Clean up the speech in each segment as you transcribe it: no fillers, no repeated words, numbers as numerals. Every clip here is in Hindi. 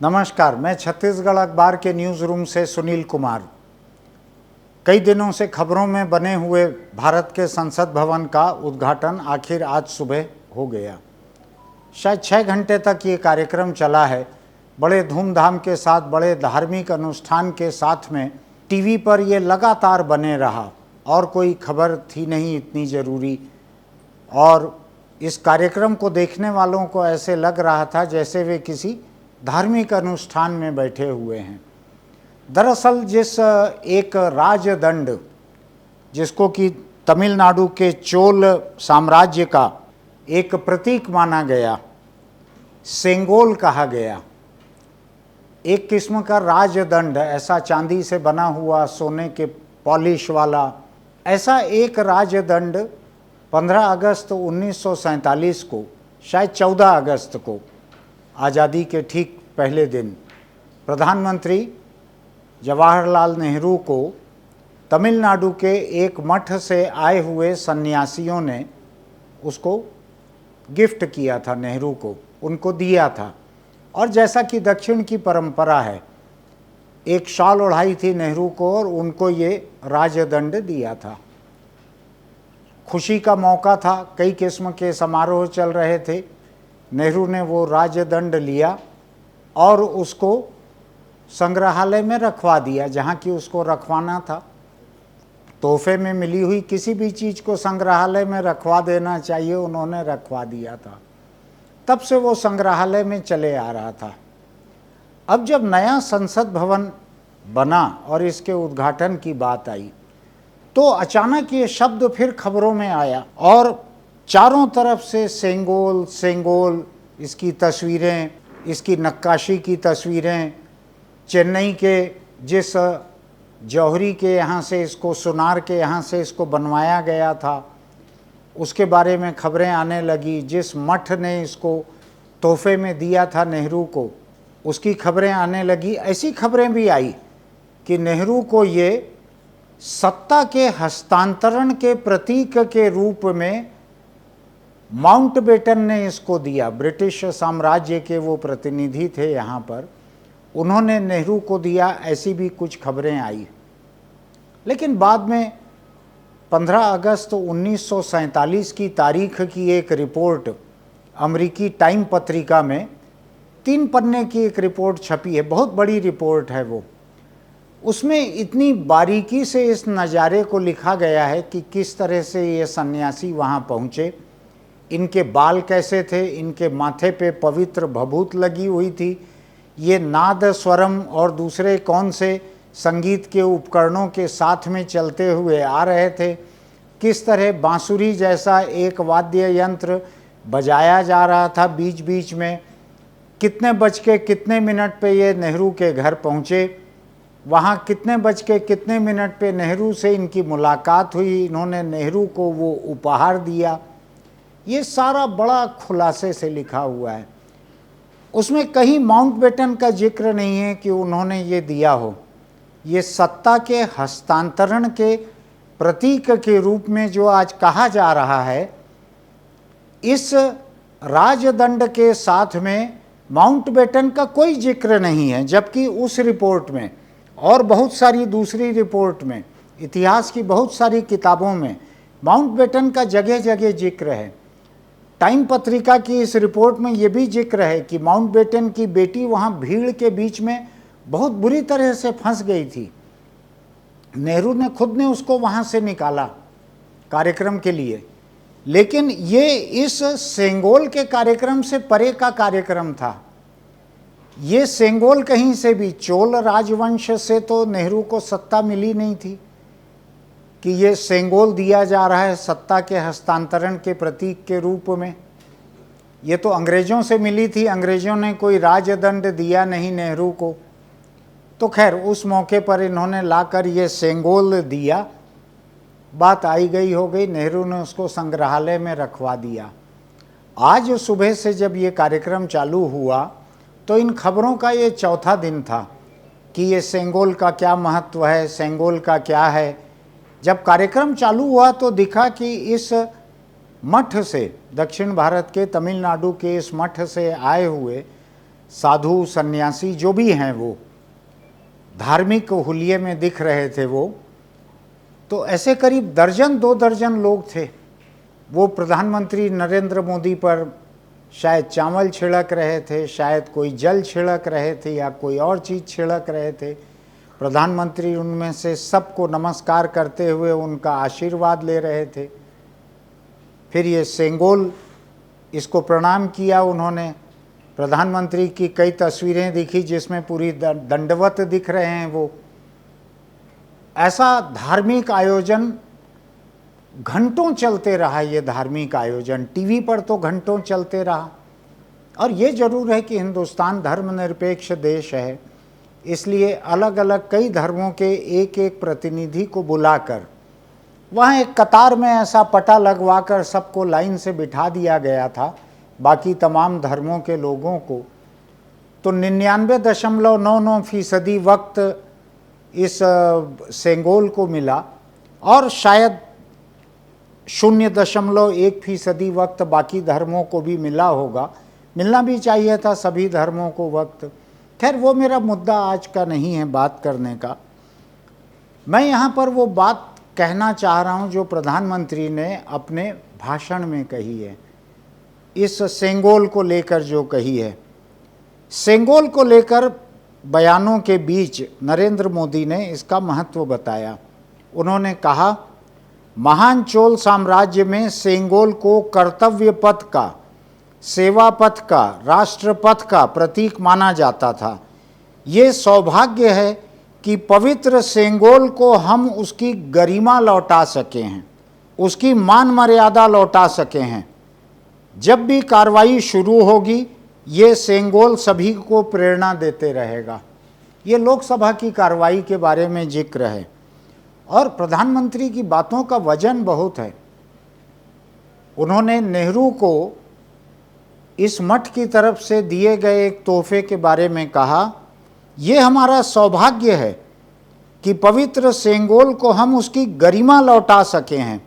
नमस्कार, मैं छत्तीसगढ़ अखबार के न्यूज़ रूम से सुनील कुमार। कई दिनों से खबरों में बने हुए भारत के संसद भवन का उद्घाटन आखिर आज सुबह हो गया। शायद 6 घंटे तक ये कार्यक्रम चला है। बड़े धूमधाम के साथ, बड़े धार्मिक अनुष्ठान के साथ में टीवी पर ये लगातार बने रहा और कोई खबर थी नहीं इतनी ज़रूरी। और इस कार्यक्रम को देखने वालों को ऐसे लग रहा था जैसे वे किसी धार्मिक अनुष्ठान में बैठे हुए हैं। दरअसल जिस एक राजदंड, जिसको कि तमिलनाडु के चोल साम्राज्य का एक प्रतीक माना गया, सेंगोल कहा गया, एक किस्म का राजदंड, ऐसा चांदी से बना हुआ सोने के पॉलिश वाला, ऐसा एक राजदंड 15 अगस्त 1947 को, शायद 14 अगस्त को, आज़ादी के ठीक पहले दिन प्रधानमंत्री जवाहरलाल नेहरू को तमिलनाडु के एक मठ से आए हुए सन्यासियों ने उसको गिफ्ट किया था, नेहरू को उनको दिया था। और जैसा कि दक्षिण की परंपरा है, एक शॉल ओढ़ाई थी नेहरू को और उनको ये राजदंड दिया था। खुशी का मौका था, कई किस्म के समारोह चल रहे थे। नेहरू ने वो राजदंड लिया और उसको संग्रहालय में रखवा दिया, जहाँ की उसको रखवाना था। तोहफे में मिली हुई किसी भी चीज़ को संग्रहालय में रखवा देना चाहिए, उन्होंने रखवा दिया था। तब से वो संग्रहालय में चले आ रहा था। अब जब नया संसद भवन बना और इसके उद्घाटन की बात आई, तो अचानक ये शब्द फिर खबरों में आया और चारों तरफ से सेंगोल सेंगोल, इसकी तस्वीरें, इसकी नक्काशी की तस्वीरें, चेन्नई के जिस जौहरी के यहाँ से इसको, सुनार के यहाँ से इसको बनवाया गया था, उसके बारे में खबरें आने लगी। जिस मठ ने इसको तोहफे में दिया था नेहरू को, उसकी खबरें आने लगी। ऐसी खबरें भी आई कि नेहरू को ये सत्ता के हस्तांतरण के प्रतीक के रूप में माउंटबेटन ने इसको दिया। ब्रिटिश साम्राज्य के वो प्रतिनिधि थे यहाँ पर, उन्होंने नेहरू को दिया, ऐसी भी कुछ खबरें आई। लेकिन बाद में 15 अगस्त 1947 की तारीख की एक रिपोर्ट अमेरिकी टाइम पत्रिका में 3 पन्ने की एक रिपोर्ट छपी है, बहुत बड़ी रिपोर्ट है वो। उसमें इतनी बारीकी से इस नज़ारे को लिखा गया है कि किस तरह से ये सन्यासी वहाँ पहुँचे, इनके बाल कैसे थे, इनके माथे पे पवित्र भभूत लगी हुई थी, ये नाद स्वरम और दूसरे कौन से संगीत के उपकरणों के साथ में चलते हुए आ रहे थे, किस तरह बांसुरी जैसा एक वाद्य यंत्र बजाया जा रहा था बीच बीच में, कितने बज के कितने मिनट पे ये नेहरू के घर पहुँचे, वहाँ कितने बज के कितने मिनट पे नेहरू से इनकी मुलाकात हुई, इन्होंने नेहरू को वो उपहार दिया। ये सारा बड़ा खुलासे से लिखा हुआ है। उसमें कहीं माउंटबेटन का जिक्र नहीं है कि उन्होंने ये दिया हो। ये सत्ता के हस्तांतरण के प्रतीक के रूप में जो आज कहा जा रहा है, इस राजदंड के साथ में माउंटबेटन का कोई जिक्र नहीं है। जबकि उस रिपोर्ट में और बहुत सारी दूसरी रिपोर्ट में, इतिहास की बहुत सारी किताबों में माउंटबेटन का जगह जगह जिक्र है। टाइम पत्रिका की इस रिपोर्ट में ये भी जिक्र है कि माउंटबेटन की बेटी वहाँ भीड़ के बीच में बहुत बुरी तरह से फंस गई थी। नेहरू ने खुद ने उसको वहाँ से निकाला कार्यक्रम के लिए। लेकिन ये इस सेंगोल के कार्यक्रम से परे का कार्यक्रम था। ये सेंगोल कहीं से भी, चोल राजवंश से तो नेहरू को सत्ता मिली नहीं थी कि ये सेंगोल दिया जा रहा है सत्ता के हस्तांतरण के प्रतीक के रूप में। ये तो अंग्रेज़ों से मिली थी, अंग्रेज़ों ने कोई राजदंड दिया नहीं नेहरू को। तो खैर उस मौके पर इन्होंने लाकर ये सेंगोल दिया, बात आई गई हो गई, नेहरू ने उसको संग्रहालय में रखवा दिया। आज सुबह से जब ये कार्यक्रम चालू हुआ तो इन खबरों का ये चौथा दिन था कि ये सेंगोल का क्या महत्व है, सेंगोल का क्या है। जब कार्यक्रम चालू हुआ तो दिखा कि इस मठ से, दक्षिण भारत के तमिलनाडु के इस मठ से आए हुए साधु सन्यासी जो भी हैं वो धार्मिक हुलिये में दिख रहे थे वो, तो ऐसे करीब दर्जन 2 दर्जन लोग थे। वो प्रधानमंत्री नरेंद्र मोदी पर शायद चावल छिड़क रहे थे, शायद कोई जल छिड़क रहे थे या कोई और चीज़ छिड़क रहे थे। प्रधानमंत्री उनमें से सबको नमस्कार करते हुए उनका आशीर्वाद ले रहे थे। फिर ये सेंगोल, इसको प्रणाम किया उन्होंने। प्रधानमंत्री की कई तस्वीरें दिखी जिसमें पूरी दंडवत दिख रहे हैं वो। ऐसा धार्मिक आयोजन घंटों चलते रहा। ये धार्मिक आयोजन टीवी पर तो घंटों चलते रहा। और ये जरूर है कि हिंदुस्तान धर्मनिरपेक्ष देश है, इसलिए अलग अलग कई धर्मों के एक एक प्रतिनिधि को बुलाकर वहाँ एक कतार में ऐसा पटा लगवाकर सबको लाइन से बिठा दिया गया था, बाकी तमाम धर्मों के लोगों को। तो 99.99% वक्त इस सेंगोल को मिला और शायद 0.1% वक्त बाकी धर्मों को भी मिला होगा। मिलना भी चाहिए था सभी धर्मों को वक्त। खैर, वो मेरा मुद्दा आज का नहीं है बात करने का। मैं यहाँ पर वो बात कहना चाह रहा हूँ जो प्रधानमंत्री ने अपने भाषण में कही है, इस सेंगोल को लेकर जो कही है। सेंगोल को लेकर बयानों के बीच नरेंद्र मोदी ने इसका महत्व बताया। उन्होंने कहा, महान चोल साम्राज्य में सेंगोल को कर्तव्य पथ का, सेवा पथ का, राष्ट्र पथ का प्रतीक माना जाता था। ये सौभाग्य है कि पवित्र सेंगोल को हम उसकी गरिमा लौटा सके हैं, उसकी मान मर्यादा लौटा सके हैं। जब भी कार्रवाई शुरू होगी ये सेंगोल सभी को प्रेरणा देते रहेगा। ये लोकसभा की कार्रवाई के बारे में जिक्र है और प्रधानमंत्री की बातों का वजन बहुत है। उन्होंने नेहरू को इस मठ की तरफ से दिए गए एक तोहफे के बारे में कहा, ये हमारा सौभाग्य है कि पवित्र सेंगोल को हम उसकी गरिमा लौटा सके हैं,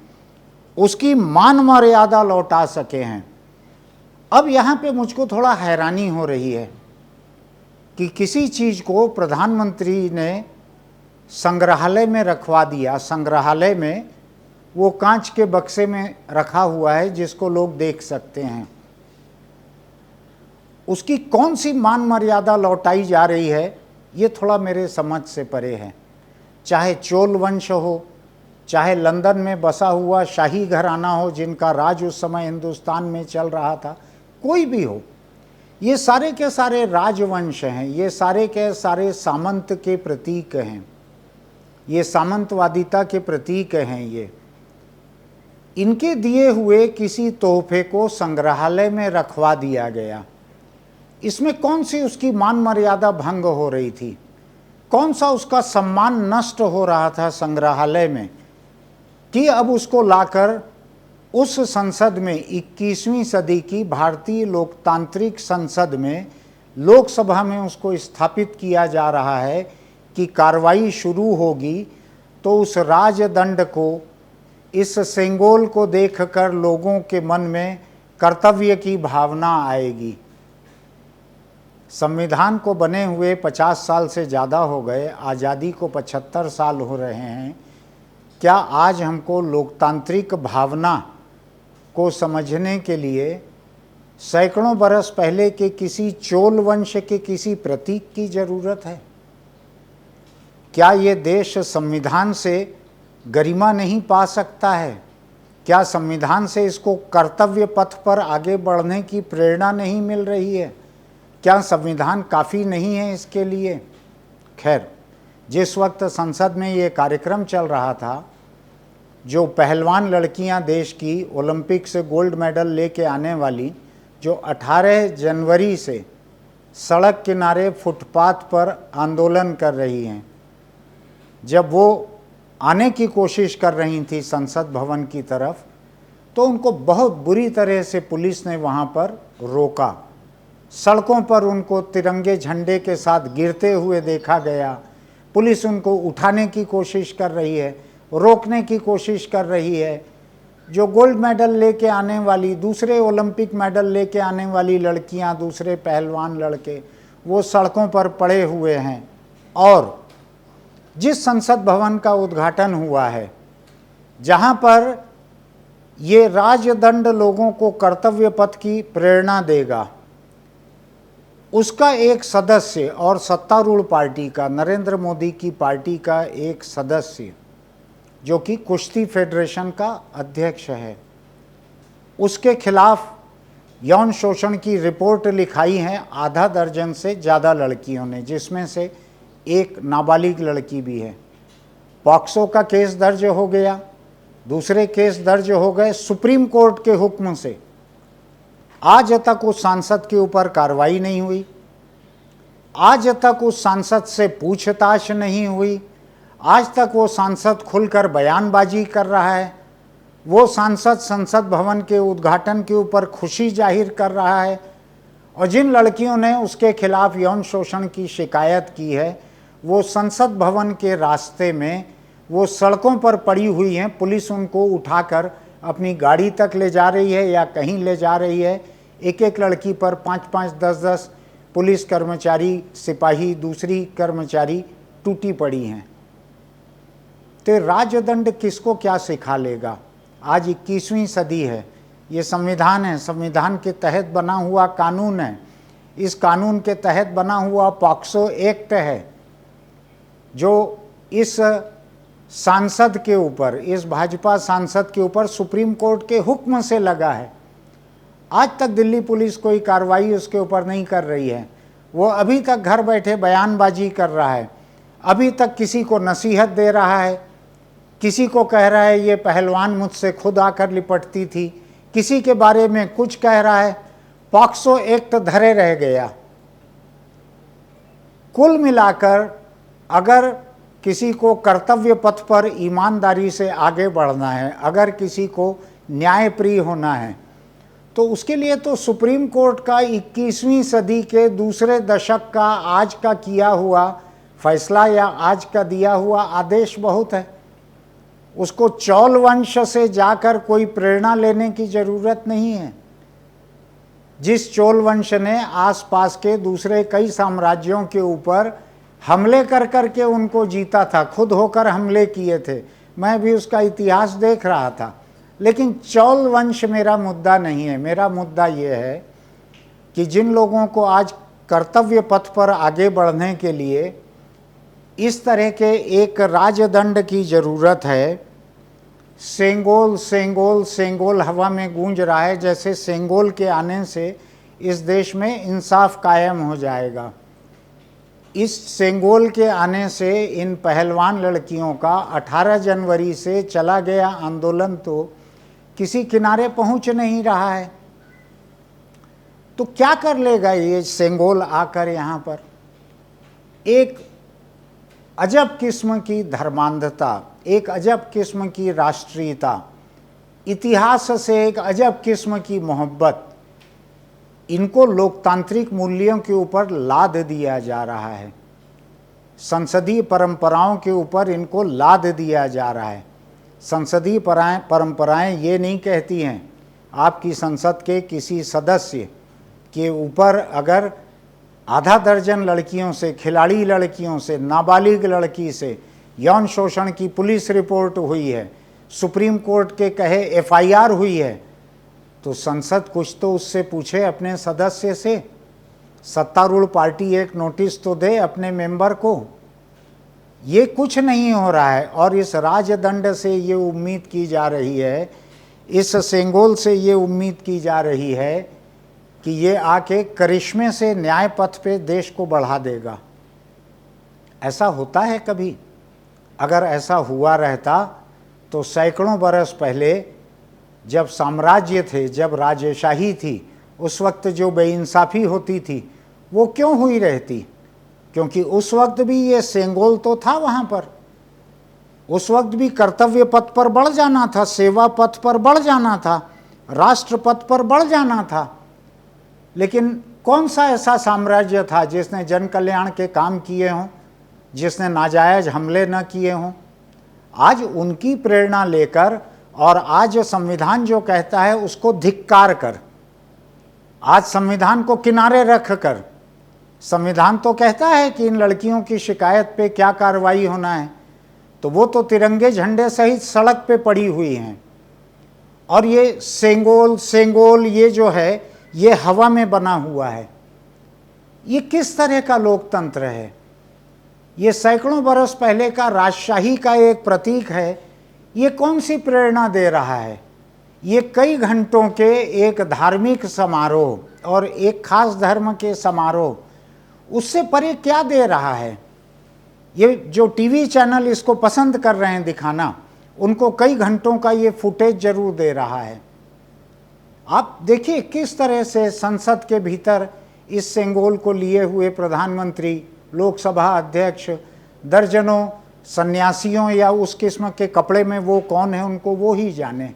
उसकी मान मर्यादा लौटा सके हैं। अब यहाँ पे मुझको थोड़ा हैरानी हो रही है कि किसी चीज़ को प्रधानमंत्री ने संग्रहालय में रखवा दिया। संग्रहालय में वो कांच के बक्से में रखा हुआ है जिसको लोग देख सकते हैं। उसकी कौन सी मान मर्यादा लौटाई जा रही है ये थोड़ा मेरे समझ से परे है। चाहे चोल वंश हो, चाहे लंदन में बसा हुआ शाही घराना हो जिनका राज उस समय हिंदुस्तान में चल रहा था, कोई भी हो, ये सारे के सारे राजवंश हैं, ये सारे के सारे सामंत के प्रतीक हैं, ये सामंतवादिता के प्रतीक हैं। ये इनके दिए हुए किसी तोहफे को संग्रहालय में रखवा दिया गया। इसमें कौन सी उसकी मान मर्यादा भंग हो रही थी, कौन सा उसका सम्मान नष्ट हो रहा था संग्रहालय में कि अब उसको लाकर उस संसद में 21वीं सदी की भारतीय लोकतांत्रिक संसद में, लोकसभा में उसको स्थापित किया जा रहा है कि कार्रवाई शुरू होगी तो उस राजदंड को, इस सेंगोल को देखकर लोगों के मन में कर्तव्य की भावना आएगी। संविधान को बने हुए 50 साल से ज़्यादा हो गए, आज़ादी को 75 साल हो रहे हैं। क्या आज हमको लोकतांत्रिक भावना को समझने के लिए सैकड़ों बरस पहले के किसी चोल वंश के किसी प्रतीक की ज़रूरत है? क्या ये देश संविधान से गरिमा नहीं पा सकता है? क्या संविधान से इसको कर्तव्य पथ पर आगे बढ़ने की प्रेरणा नहीं मिल रही है? क्या संविधान काफ़ी नहीं है इसके लिए? खैर, जिस वक्त संसद में ये कार्यक्रम चल रहा था, जो पहलवान लड़कियां देश की ओलंपिक से गोल्ड मेडल लेके आने वाली, जो 18 जनवरी से सड़क किनारे फुटपाथ पर आंदोलन कर रही हैं, जब वो आने की कोशिश कर रही थी संसद भवन की तरफ, तो उनको बहुत बुरी तरह से पुलिस ने वहाँ पर रोका। सड़कों पर उनको तिरंगे झंडे के साथ गिरते हुए देखा गया। पुलिस उनको उठाने की कोशिश कर रही है, रोकने की कोशिश कर रही है। जो गोल्ड मेडल लेके आने वाली, दूसरे ओलंपिक मेडल लेके आने वाली लड़कियां, दूसरे पहलवान लड़के, वो सड़कों पर पड़े हुए हैं। और जिस संसद भवन का उद्घाटन हुआ है, जहां पर ये राजदंड लोगों को कर्तव्य पथ की प्रेरणा देगा, उसका एक सदस्य और सत्तारूढ़ पार्टी का, नरेंद्र मोदी की पार्टी का एक सदस्य जो कि कुश्ती फेडरेशन का अध्यक्ष है, उसके खिलाफ यौन शोषण की रिपोर्ट लिखाई है आधा दर्जन से ज़्यादा लड़कियों ने, जिसमें से एक नाबालिग लड़की भी है। पॉक्सो का केस दर्ज हो गया, दूसरे केस दर्ज हो गए सुप्रीम कोर्ट के हुक्म से। आज तक उस सांसद के ऊपर कार्रवाई नहीं हुई, आज तक उस सांसद से पूछताछ नहीं हुई, आज तक वो सांसद खुलकर बयानबाजी कर रहा है, वो सांसद संसद भवन के उद्घाटन के ऊपर खुशी जाहिर कर रहा है, और जिन लड़कियों ने उसके खिलाफ यौन शोषण की शिकायत की है, वो संसद भवन के रास्ते में वो सड़कों पर पड़ी हुई हैं। पुलिस उनको उठाकर अपनी गाड़ी तक ले जा रही है या कहीं ले जा रही है। एक एक लड़की पर 5-5, 10-10 पुलिस कर्मचारी, सिपाही, दूसरी कर्मचारी टूटी पड़ी हैं। तो राजदंड किसको क्या सिखा लेगा? आज 21वीं सदी है, ये संविधान है, संविधान के तहत बना हुआ कानून है। इस कानून के तहत बना हुआ पॉक्सो एक्ट है, जो इस सांसद के ऊपर, इस भाजपा सांसद के ऊपर सुप्रीम कोर्ट के हुक्म से लगा है। आज तक दिल्ली पुलिस कोई कार्रवाई उसके ऊपर नहीं कर रही है। वो अभी तक घर बैठे बयानबाजी कर रहा है, अभी तक किसी को नसीहत दे रहा है, किसी को कह रहा है ये पहलवान मुझसे खुद आकर लिपटती थी, किसी के बारे में कुछ कह रहा है। पॉक्सो एक्ट धरे रह गया। कुल मिलाकर अगर किसी को कर्तव्य पथ पर ईमानदारी से आगे बढ़ना है, अगर किसी को न्यायप्रिय होना है, तो उसके लिए तो सुप्रीम कोर्ट का 21वीं सदी के दूसरे दशक का आज का किया हुआ फैसला या आज का दिया हुआ आदेश बहुत है। उसको चौल वंश से जाकर कोई प्रेरणा लेने की जरूरत नहीं है। जिस चोल वंश ने आसपास के दूसरे कई साम्राज्यों के ऊपर हमले कर करके उनको जीता था, खुद होकर हमले किए थे, मैं भी उसका इतिहास देख रहा था। लेकिन चौल वंश मेरा मुद्दा नहीं है। मेरा मुद्दा ये है कि जिन लोगों को आज कर्तव्य पथ पर आगे बढ़ने के लिए इस तरह के एक राजदंड की ज़रूरत है। सेंगोल सेंगोल सेंगोल हवा में गूंज रहा है, जैसे सेंगोल के आने से इस देश में इंसाफ कायम हो जाएगा। इस सेंगोल के आने से इन पहलवान लड़कियों का 18 जनवरी से चला गया आंदोलन तो किसी किनारे पहुंच नहीं रहा है। तो क्या कर लेगा ये सेंगोल आकर यहाँ पर? एक अजब किस्म की धर्मांधता, एक अजब किस्म की राष्ट्रीयता, इतिहास से एक अजब किस्म की मोहब्बत, इनको लोकतांत्रिक मूल्यों के ऊपर लाद दिया जा रहा है। संसदीय परंपराओं के ऊपर इनको लाद दिया जा रहा है। संसदीय परंपराएं ये नहीं कहती हैं आपकी संसद के किसी सदस्य के ऊपर अगर आधा दर्जन लड़कियों से, खिलाड़ी लड़कियों से, नाबालिग लड़की से यौन शोषण की पुलिस रिपोर्ट हुई है, सुप्रीम कोर्ट के कहे एफआईआर हुई है, तो संसद कुछ तो उससे पूछे अपने सदस्य से। सत्तारूढ़ पार्टी एक नोटिस तो दे अपने मेंबर को। ये कुछ नहीं हो रहा है। और इस राजदंड से ये उम्मीद की जा रही है, इस सेंगोल से ये उम्मीद की जा रही है कि ये आके करिश्मे से न्याय पथ पे देश को बढ़ा देगा। ऐसा होता है कभी? अगर ऐसा हुआ रहता तो सैकड़ों बरस पहले जब साम्राज्य थे, जब राजेशाही थी, उस वक्त जो बेइंसाफ़ी होती थी वो क्यों हुई रहती? क्योंकि उस वक्त भी ये सेंगोल तो था वहाँ पर। उस वक्त भी कर्तव्य पथ पर बढ़ जाना था, सेवा पथ पर बढ़ जाना था, राष्ट्र पथ पर बढ़ जाना था। लेकिन कौन सा ऐसा साम्राज्य था जिसने जन कल्याण के काम किए हों, जिसने नाजायज हमले न किए हों? आज उनकी प्रेरणा लेकर और आज संविधान जो कहता है उसको धिक्कार कर, आज संविधान को किनारे रख कर, संविधान तो कहता है कि इन लड़कियों की शिकायत पे क्या कार्रवाई होना है, तो वो तो तिरंगे झंडे सहित सड़क पे पड़ी हुई हैं। और ये सेंगोल ये जो है ये हवा में बना हुआ है। ये किस तरह का लोकतंत्र है? ये सैकड़ों बरस पहले का राजशाही का एक प्रतीक है। ये कौन सी प्रेरणा दे रहा है? ये कई घंटों के एक धार्मिक समारोह और एक खास धर्म के समारोह, उससे परे क्या दे रहा है? ये जो टीवी चैनल इसको पसंद कर रहे हैं दिखाना, उनको कई घंटों का ये फुटेज जरूर दे रहा है। आप देखिए किस तरह से संसद के भीतर इस सेंगोल को लिए हुए प्रधानमंत्री, लोकसभा अध्यक्ष, दर्जनों सन्यासियों या उस किस्म के कपड़े में वो कौन है उनको वो ही जाने,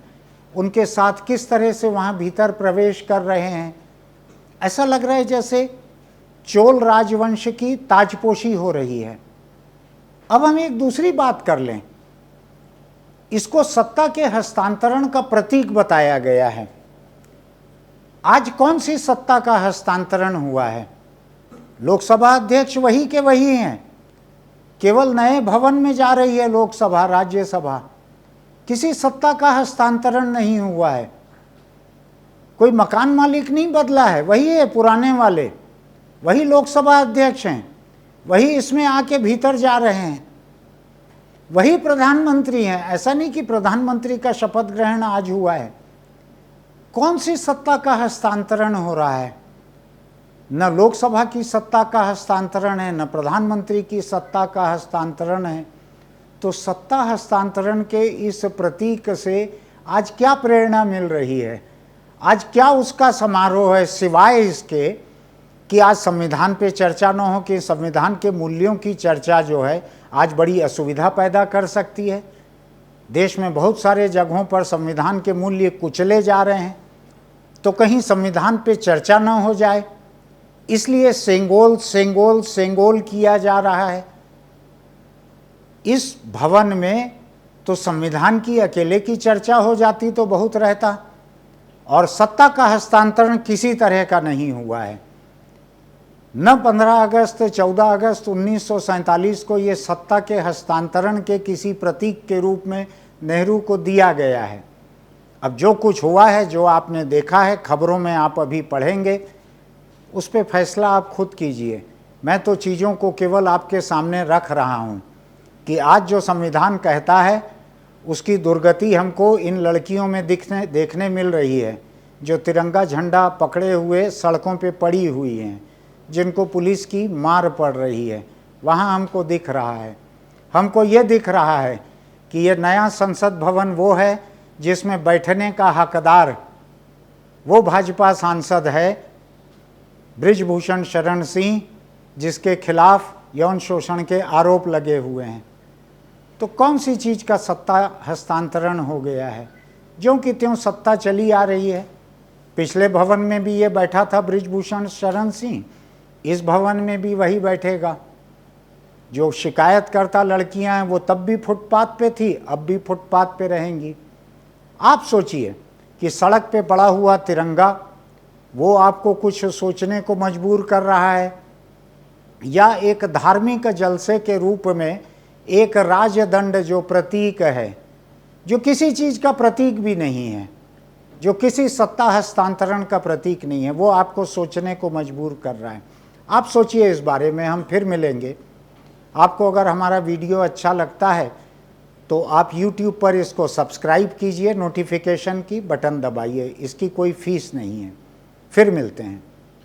उनके साथ किस तरह से वहाँ भीतर प्रवेश कर रहे हैं। ऐसा लग रहा है जैसे चोल राजवंश की ताजपोशी हो रही है। अब हम एक दूसरी बात कर लें, इसको सत्ता के हस्तांतरण का प्रतीक बताया गया है। आज कौन सी सत्ता का हस्तांतरण हुआ है? लोकसभा अध्यक्ष वही के वही हैं, केवल नए भवन में जा रही है लोकसभा, राज्यसभा। किसी सत्ता का हस्तांतरण नहीं हुआ है, कोई मकान मालिक नहीं बदला है, वही है पुराने वाले, वही लोकसभा अध्यक्ष हैं, वही इसमें आके भीतर जा रहे हैं, वही प्रधानमंत्री हैं। ऐसा नहीं कि प्रधानमंत्री का शपथ ग्रहण आज हुआ है। कौन सी सत्ता का हस्तांतरण हो रहा है? न लोकसभा की सत्ता का हस्तांतरण है, न प्रधानमंत्री की सत्ता का हस्तांतरण है। तो सत्ता हस्तांतरण के इस प्रतीक से आज क्या प्रेरणा मिल रही है? आज क्या उसका समारोह है, सिवाय इसके कि आज संविधान पे चर्चा न हो, कि संविधान के मूल्यों की चर्चा जो है आज बड़ी असुविधा पैदा कर सकती है। देश में बहुत सारे जगहों पर संविधान के मूल्य कुचले जा रहे हैं, तो कहीं संविधान पे चर्चा न हो जाए, इसलिए सेंगोल किया जा रहा है। इस भवन में तो संविधान की अकेले की चर्चा हो जाती तो बहुत रहता, और सत्ता का हस्तांतरण किसी तरह का नहीं हुआ है। न 15 अगस्त 14 अगस्त 1947 को ये सत्ता के हस्तांतरण के किसी प्रतीक के रूप में नेहरू को दिया गया है। अब जो कुछ हुआ है, जो आपने देखा है, खबरों में आप अभी पढ़ेंगे, उस पर फैसला आप खुद कीजिए। मैं तो चीज़ों को केवल आपके सामने रख रहा हूँ कि आज जो संविधान कहता है उसकी दुर्गति हमको इन लड़कियों में देखने मिल रही है, जो तिरंगा झंडा पकड़े हुए सड़कों पे पड़ी हुई हैं, जिनको पुलिस की मार पड़ रही है। वहाँ हमको दिख रहा है, हमको ये दिख रहा है कि ये नया संसद भवन वो है जिसमें बैठने का हकदार वो भाजपा सांसद है बृजभूषण शरण सिंह, जिसके खिलाफ यौन शोषण के आरोप लगे हुए हैं। तो कौन सी चीज़ का सत्ता हस्तांतरण हो गया है? ज्यों कि त्यों सत्ता चली आ रही है। पिछले भवन में भी ये बैठा था बृजभूषण शरण सिंह, इस भवन में भी वही बैठेगा। जो शिकायतकर्ता लड़कियां हैं वो तब भी फुटपाथ पे थी, अब भी फुटपाथ पे रहेंगी। आप सोचिए कि सड़क पे पड़ा हुआ तिरंगा वो आपको कुछ सोचने को मजबूर कर रहा है, या एक धार्मिक जलसे के रूप में एक राजदंड जो प्रतीक है, जो किसी चीज़ का प्रतीक भी नहीं है, जो किसी सत्ता हस्तांतरण का प्रतीक नहीं है, वो आपको सोचने को मजबूर कर रहा है। आप सोचिए इस बारे में। हम फिर मिलेंगे। आपको अगर हमारा वीडियो अच्छा लगता है तो आप YouTube पर इसको सब्सक्राइब कीजिए, नोटिफिकेशन की बटन दबाइए, इसकी कोई फीस नहीं है। फिर मिलते हैं।